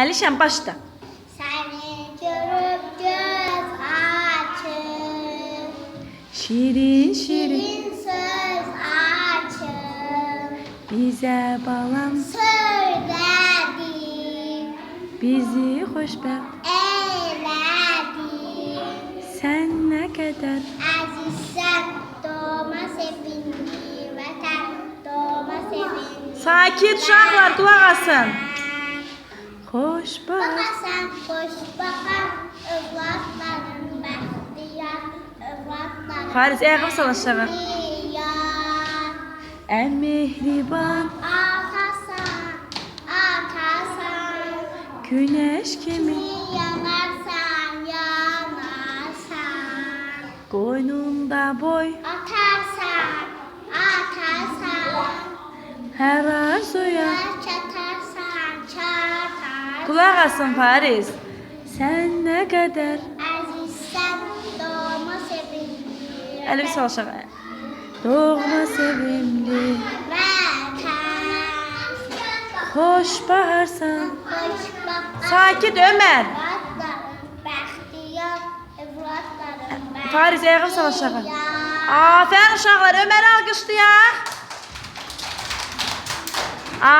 Əlişən başla. Seni görüp göz açır. Şirin şirin Şirin söz açır. bize balam, Söyledim. bizi xoşbəxt. Eyledim. Sen ne kadar Azizsen doğma sevindi. Vatan doğma sevindi. sakit uşaqlar, qulaq asın. Xoşbəxt. Bakasan koş bakan ıvlatların bəxtiyar. Ivlatların Fariz, ayağını sal aşağı. bəxtiyar. En mehriban Atasan, atasan. güneş kimi Yanarsan, yanarsan. koynunda boy, Atarsan, atarsan. her arzuya. Çatarsan, çatarsan. Qulaq asın Fariz. Sen ne kadar Azizsen doğma sevindi. Əlif sal aşağı. Doğma sevimli, Vatan. xoşbaharsan. Hoş bakan Sakit Ömer. ıvlatların bəxtiyar. Ivlatların bəxtiyar. Fariz, ayağını sal aşağı. Aferin uşaqlar, Ömer'i alqışlayaq. Aferin.